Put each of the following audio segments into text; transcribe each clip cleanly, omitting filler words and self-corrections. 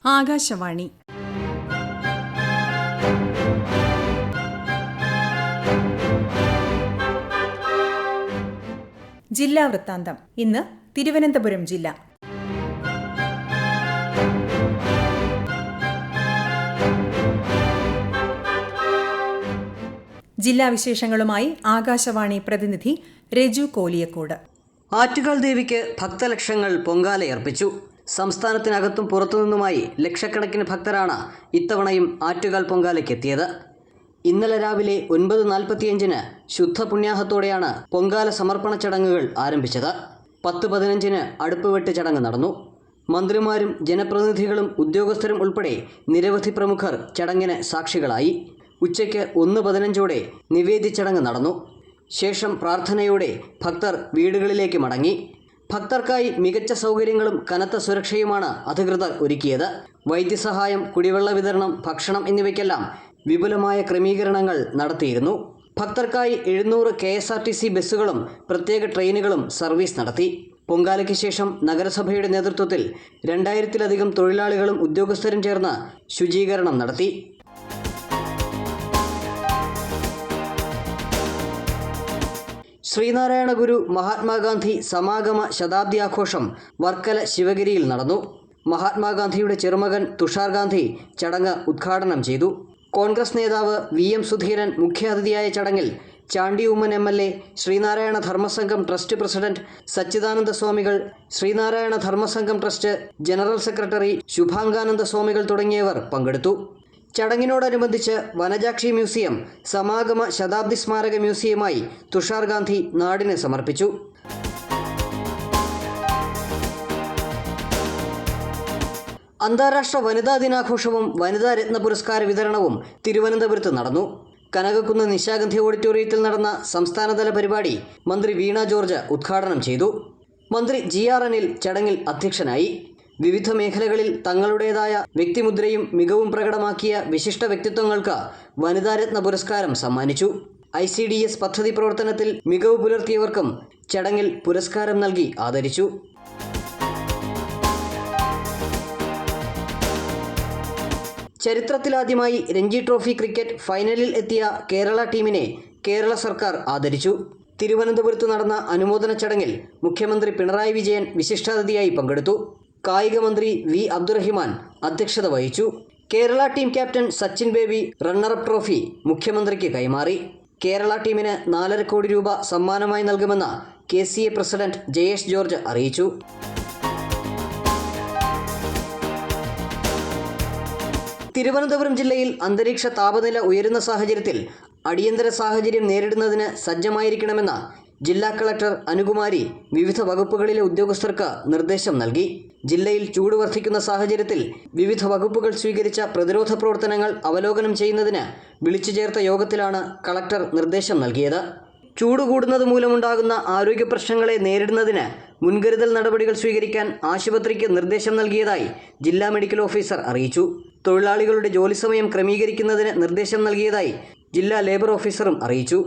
ആകാശവാണി. ജില്ലാ വൃത്താന്തം. ഇന്ന് തിരുവനന്തപുരം ജില്ല. ജില്ലാ വിശേഷങ്ങളുമായി ആകാശവാണി പ്രതിനിധി രജു കോലിയക്കോട്. ആറ്റുകാൽ ദേവിക്ക് ഭക്തലക്ഷങ്ങൾ പൊങ്കാലയർപ്പിച്ചു. സംസ്ഥാനത്തിനകത്തും പുറത്തുനിന്നുമായി ലക്ഷക്കണക്കിന് ഭക്തരാണ് ഇത്തവണയും ആറ്റുകാൽ പൊങ്കാലയ്ക്കെത്തിയത്. ഇന്നലെ രാവിലെ 9:45 ശുദ്ധ പുണ്യാഹത്തോടെയാണ് പൊങ്കാല സമർപ്പണ ചടങ്ങുകൾ ആരംഭിച്ചത്. 10:15 അടുപ്പുവെട്ട് ചടങ്ങ് നടന്നു. മന്ത്രിമാരും ജനപ്രതിനിധികളും ഉദ്യോഗസ്ഥരും ഉൾപ്പെടെ നിരവധി പ്രമുഖർ ചടങ്ങിന് സാക്ഷികളായി. ഉച്ചയ്ക്ക് 1:15 നിവേദ്യ ചടങ്ങ് നടന്നു. ശേഷം പ്രാർത്ഥനയോടെ ഭക്തർ വീടുകളിലേക്ക് മടങ്ങി. ഭക്തർക്കായി മികച്ച സൗകര്യങ്ങളും കനത്ത സുരക്ഷയുമാണ് അധികൃതർ ഒരുക്കിയത്. വൈദ്യസഹായം, കുടിവെള്ള വിതരണം, ഭക്ഷണം എന്നിവയ്ക്കെല്ലാം വിപുലമായ ക്രമീകരണങ്ങൾ നടത്തിയിരുന്നു. ഭക്തർക്കായി 700 KSRTC ബസ്സുകളും പ്രത്യേക ട്രെയിനുകളും സർവീസ് നടത്തി. പൊങ്കാലയ്ക്ക് ശേഷം നഗരസഭയുടെ നേതൃത്വത്തിൽ 2000-ലധികം തൊഴിലാളികളും ഉദ്യോഗസ്ഥരും ചേർന്ന് ശുചീകരണം നടത്തി. ശ്രീനാരായണ ഗുരു മഹാത്മാഗാന്ധി സമാഗമ ശതാബ്ദി ആഘോഷം വർക്കല ശിവഗിരിയിൽ നടന്നു. മഹാത്മാഗാന്ധിയുടെ ചെറുമകൻ തുഷാർ ഗാന്ധി ചടങ്ങ് ഉദ്ഘാടനം ചെയ്തു. കോൺഗ്രസ് നേതാവ് VM സുധീരൻ മുഖ്യാതിഥിയായ ചടങ്ങിൽ Chandy Oommen MLA, Sreenarayana Dharmasangham trust president Sachidananda സ്വാമികൾ, Sreenarayana Dharmasangham trust general secretary Subhangananda സ്വാമികൾ തുടങ്ങിയവർ പങ്കെടുത്തു. ചടങ്ങിനോടനുബന്ധിച്ച് വനജാക്ഷി മ്യൂസിയം സമാഗമ ശതാബ്ദി സ്മാരക മ്യൂസിയമായി തുഷാർ ഗാന്ധി നാടിന് സമർപ്പിച്ചു. അന്താരാഷ്ട്ര വനിതാ ദിനാഘോഷവും വനിതാ രത്ന പുരസ്കാര വിതരണവും തിരുവനന്തപുരത്ത് നടന്നു. കനകക്കുന്ന് നിശാഗന്ധി ഓഡിറ്റോറിയത്തിൽ നടന്ന സംസ്ഥാനതല പരിപാടി മന്ത്രി വീണ ജോർജ് ഉദ്ഘാടനം ചെയ്തു. മന്ത്രി GR അനിൽ ചടങ്ങിൽ അധ്യക്ഷനായി. വിവിധ മേഖലകളിൽ തങ്ങളുടേതായ വ്യക്തിമുദ്രയും മികവും പ്രകടമാക്കിയ വിശിഷ്ട വ്യക്തിത്വങ്ങൾക്ക് വനിതാരത്ന പുരസ്കാരം സമ്മാനിച്ചു. ICDS പദ്ധതി പ്രവർത്തനത്തിൽ മികവ് പുലർത്തിയവർക്കും ചടങ്ങിൽ പുരസ്കാരം നൽകി ആദരിച്ചു. ചരിത്രത്തിലാദ്യമായി രഞ്ജി ട്രോഫി ക്രിക്കറ്റ് ഫൈനലിൽ എത്തിയ കേരള ടീമിനെ കേരള സർക്കാർ ആദരിച്ചു. തിരുവനന്തപുരത്ത് നടന്ന അനുമോദന ചടങ്ങിൽ മുഖ്യമന്ത്രി പിണറായി വിജയൻ വിശിഷ്ടാതിഥിയായി പങ്കെടുത്തു. കായിക മന്ത്രി V അബ്ദുറഹിമാൻ അധ്യക്ഷത വഹിച്ചു. Kerala team captain Sachin baby runner-up trophy മുഖ്യമന്ത്രിക്ക് കൈമാറി. കേരള ടീമിന് 4.5 കോടി രൂപ സമ്മാനമായി നൽകുമെന്ന് KCA പ്രസിഡന്റ് ജയേഷ് ജോർജ് അറിയിച്ചു. തിരുവനന്തപുരം ജില്ലയിൽ അന്തരീക്ഷ താപനില ഉയരുന്ന സാഹചര്യത്തിൽ അടിയന്തര സാഹചര്യം നേരിടുന്നതിന് സജ്ജമായിരിക്കണമെന്ന് ജില്ലാ കളക്ടർ അനുകുമാരി വിവിധ വകുപ്പുകളിലെ ഉദ്യോഗസ്ഥർക്ക് നിർദ്ദേശം നൽകി. ജില്ലയിൽ ചൂട് വർദ്ധിക്കുന്ന സാഹചര്യത്തിൽ വിവിധ വകുപ്പുകൾ സ്വീകരിച്ച പ്രതിരോധ പ്രവർത്തനങ്ങൾ അവലോകനം ചെയ്യുന്നതിന് വിളിച്ചു ചേർത്ത യോഗത്തിലാണ് കളക്ടർ നിർദ്ദേശം നൽകിയത്. ചൂട് കൂടുന്നത് മൂലമുണ്ടാകുന്ന ആരോഗ്യ പ്രശ്നങ്ങളെ നേരിടുന്നതിന് മുൻകരുതൽ നടപടികൾ സ്വീകരിക്കാൻ ആശുപത്രിക്ക് നിർദ്ദേശം നൽകിയതായി ജില്ലാ മെഡിക്കൽ ഓഫീസർ അറിയിച്ചു. തൊഴിലാളികളുടെ ജോലി സമയം ക്രമീകരിക്കുന്നതിന് നിർദ്ദേശം നൽകിയതായി ജില്ലാ ലേബർ ഓഫീസറും അറിയിച്ചു.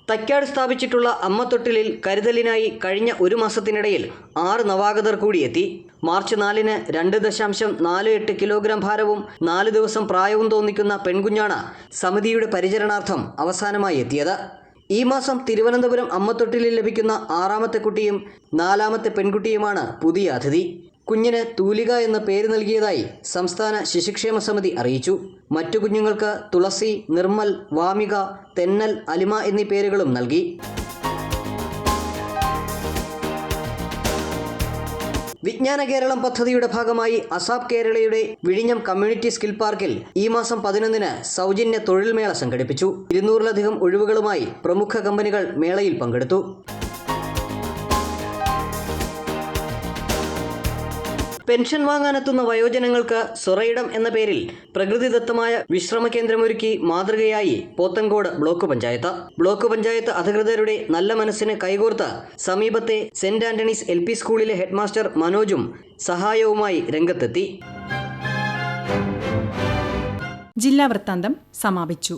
തൈക്കാട് സ്ഥാപിച്ചിട്ടുള്ള അമ്മത്തൊട്ടിലിൽ കരുതലിനായി കഴിഞ്ഞ 1 മാസത്തിനിടയിൽ 6 നവാഗതർ കൂടിയെത്തി. മാർച്ച് 4-ന് 2.48 കിലോഗ്രാം ഭാരവും 4 ദിവസം പ്രായവും തോന്നിക്കുന്ന പെൺകുഞ്ഞാണ് സമിതിയുടെ പരിചരണാർത്ഥം അവസാനമായി എത്തിയത്. ഈ മാസം തിരുവനന്തപുരം അമ്മത്തൊട്ടിലിൽ ലഭിക്കുന്ന 6ാമത്തെ കുട്ടിയും 4ാമത്തെ പെൺകുട്ടിയുമാണ് പുതിയ അതിഥി. കുഞ്ഞിന് തൂലിക എന്ന പേര് നൽകിയതായി സംസ്ഥാന ശിശുക്ഷേമ സമിതി അറിയിച്ചു. മറ്റു കുഞ്ഞുങ്ങൾക്ക് തുളസി, നിർമ്മൽ, വാമിക, തെന്നൽ, അലിമ എന്നീ പേരുകളും നൽകി. വിജ്ഞാന കേരളം പദ്ധതിയുടെ ഭാഗമായി അസാപ് കേരളയുടെ വിഴിഞ്ഞം കമ്മ്യൂണിറ്റി സ്കിൽ പാർക്കിൽ ഈ മാസം 11-ന് സൗജന്യ തൊഴിൽ മേള സംഘടിപ്പിച്ചു. 200-ലധികം ഒഴിവുകളുമായി പ്രമുഖ കമ്പനികൾ മേളയിൽ പങ്കെടുത്തു. പെൻഷൻ വാങ്ങാനെത്തുന്ന വയോജനങ്ങൾക്ക് സൊറയിടം എന്ന പേരിൽ പ്രകൃതിദത്തമായ വിശ്രമ കേന്ദ്രമൊരുക്കി മാതൃകയായി പോത്തൻകോട് ബ്ലോക്ക് പഞ്ചായത്ത്. ബ്ലോക്ക് പഞ്ചായത്ത് അധികൃതരുടെ നല്ല മനസ്സിന് കൈകോർത്ത് സമീപത്തെ സെന്റ് ആന്റണീസ് LP സ്കൂളിലെ ഹെഡ്മാസ്റ്റർ മനോജും സഹായവുമായി രംഗത്തെത്തി. ജില്ലാ വൃത്താന്തം സമാപിച്ചു.